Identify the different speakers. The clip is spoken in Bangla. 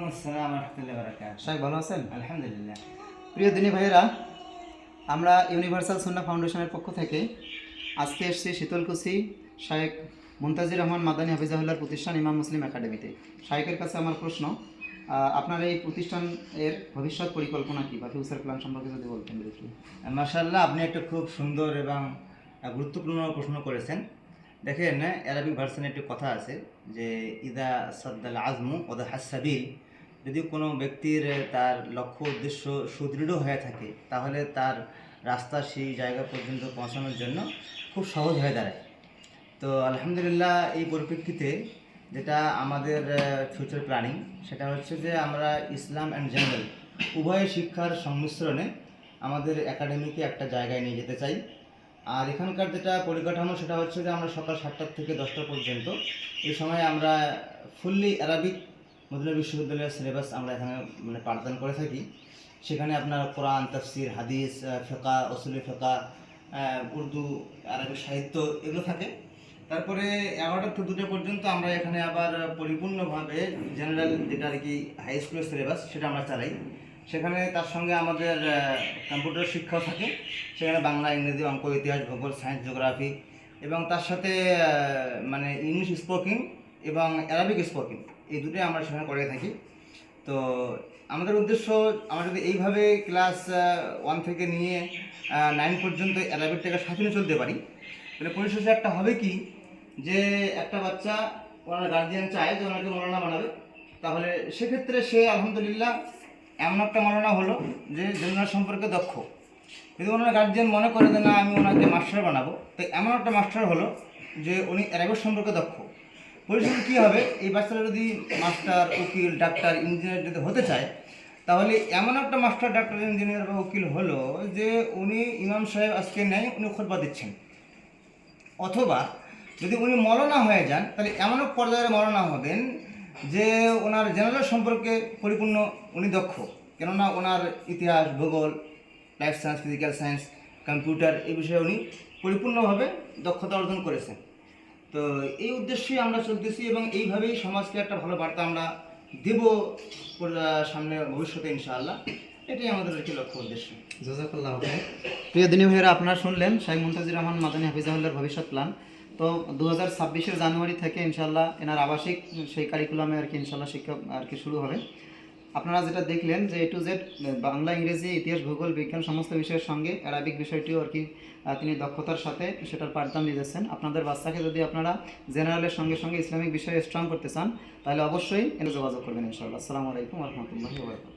Speaker 1: আসসালাম ওয়া রাহমাতুল্লাহি ওয়া বারাকাতুহু।
Speaker 2: শাহেখ ভালো আছেন?
Speaker 1: আলহামদুলিল্লাহ।
Speaker 2: প্রিয় দিনী ভাইয়েরা, আমরা ইউনিভার্সাল সুন্নাহ ফাউন্ডেশনের পক্ষ থেকে আজকে এসেছি শীতলকুচি শাহেখ মুনতাজির রহমান মাদানী হাফিজাহুল্লাহর প্রতিষ্ঠান ইমাম মুসলিম একাডেমিতে। শাহেখের কাছে আমার প্রশ্ন, আপনার এই প্রতিষ্ঠানের ভবিষ্যৎ পরিকল্পনা কী বা ফিউচার প্ল্যান সম্পর্কে যদি বলতেন ব্রিফলি।
Speaker 1: মাশাআল্লাহ, আপনি একটা খুব সুন্দর এবং গুরুত্বপূর্ণ প্রশ্ন করেছেন। দেখেন, অ্যারাবিক ভার্সনে একটি কথা আছে যে ইদা সাদ্দাল আজমু ওদা হাসাবিল। যদি কোনো ব্যক্তির তার লক্ষ্য উদ্দেশ্য সুদৃঢ় হয়ে থাকে, তাহলে তার রাস্তা সেই জায়গা পর্যন্ত পৌঁছানোর জন্য খুব সহজ হয়ে দাঁড়ায়। তো আলহামদুলিল্লাহ, এই পরিপ্রেক্ষিতে যেটা আমাদের ফিউচার প্ল্যানিং, সেটা হচ্ছে যে আমরা ইসলাম অ্যান্ড জেনারেল উভয় শিক্ষার সংমিশ্রণে আমাদের একাডেমিকে একটা জায়গায় নিয়ে যেতে চাই। আর এখানকার যেটা পরিকাঠামো, সেটা হচ্ছে যে আমরা সকাল 7টা থেকে 10টা পর্যন্ত এই সময় আমরা ফুললি অ্যারাবিক মদিনা বিশ্ববিদ্যালয়ের সিলেবাস আমরা এখানে পাঠদান করে থাকি। সেখানে আপনার কোরআন, তাফসির, হাদিস, ফিকহ, উসুলে ফিকহ, উর্দু, আরবি সাহিত্য এগুলো থাকে। তারপরে 11টা থেকে 2টা পর্যন্ত আমরা এখানে আবার পরিপূর্ণভাবে জেনারেল যেটা আর কি হাই স্কুলের সিলেবাস সেটা আমরা চালাই। সেখানে তার সঙ্গে আমাদের কম্পিউটার শিক্ষাও থাকে। সেখানে বাংলা, ইংরেজি, অঙ্ক, ইতিহাস, ভূগোল, সায়েন্স, জিওগ্রাফি এবং তার সাথে ইংলিশ স্পোকিং এবং অ্যারাবিক স্পোকিং, এই দুটোই আমরা সেখানে করে থাকি। তো আমাদের উদ্দেশ্য, আমরা যদি এইভাবে ক্লাস 1 থেকে নিয়ে 9 পর্যন্ত অ্যারাবিকটাকে সাথে নিয়ে চলতে পারি, তাহলে পরিশেষে একটা হবে কি, যে একটা বাচ্চা ওনার গার্জিয়ান চায় যে ওনাকে মৌলানা বানাবে, তাহলে সেক্ষেত্রে সে আলহামদুলিল্লাহ এমন একটা মৌলানা হলো যে জেনারেল সম্পর্কে দক্ষ। যদি ওনার গার্জিয়ান মনে করে যে না, আমি ওনাকে মাস্টার বানাবো, তো এমন একটা মাস্টার হলো যে উনি অ্যারাবিক সম্পর্কে দক্ষ। পরিশেষে কী হবে, এই বাচ্চারা যদি মাস্টার, উকিল, ডাক্তার, ইঞ্জিনিয়ার যদি হতে চায়, তাহলে এমন একটা মাস্টার, ডাক্তার, ইঞ্জিনিয়ার বা উকিল হলো যে উনি ইমাম সাহেব আজকে নেয়, উনি খুতবা দিচ্ছেন। অথবা যদি উনি মৌলানা হয়ে যান, তাহলে এমন এক পর্যায়ে মৌলানা হবেন যে ওনার জেনারেল সম্পর্কে পরিপূর্ণ উনি দক্ষ, কেননা ওনার ইতিহাস, ভূগোল, life science, physical science, computer এই বিষয়ে উনি পরিপূর্ণভাবে দক্ষতা অর্জন করেছেন। তো এই উদ্দেশ্যেই আমরা চলতেছি এবং এইভাবেই সমাজকে একটা ভালো বার্তা আমরা দেব সামনে ভবিষ্যতে ইনশাআল্লাহ। এটাই আমাদের একটি লক্ষ্য উদ্দেশ্য।
Speaker 2: জাযাকাল্লাহ খাইর। প্রিয় দিনী ভাইয়েরা, আপনারা শুনলেন শাহেখ মুনতাজির রহমান মাদানী হাফিজাহুল্লাহর ভবিষ্যৎ প্ল্যান। তো 2026-এর জানুয়ারি থেকে ইনশাআল্লাহ এনার আবাসিক সেই কারিকুলামে আর কি ইনশাআল্লাহ শিক্ষা আর কি শুরু হবে। আপনারা যেটা দেখলেন যে A to Z বাংলা, ইংরেজি, ইতিহাস, ভূগোল, বিজ্ঞান সমস্ত বিষয়ের সঙ্গে অ্যারাবিক বিষয়টিও আর কি তিনি দক্ষতার সাথে সেটার পাঠদান দিতেছেন। আপনাদের বাচ্চাকে যদি আপনারা জেনারেলের সঙ্গে সঙ্গে ইসলামিক বিষয়ে স্ট্রং করতে চান, তাহলে অবশ্যই এনে যোগাযোগ করবেন ইনশাআল্লাহ। আসসালামু আলাইকুম ওয়া রাহমাতুল্লাহি ওয়া বারাকাতুহু।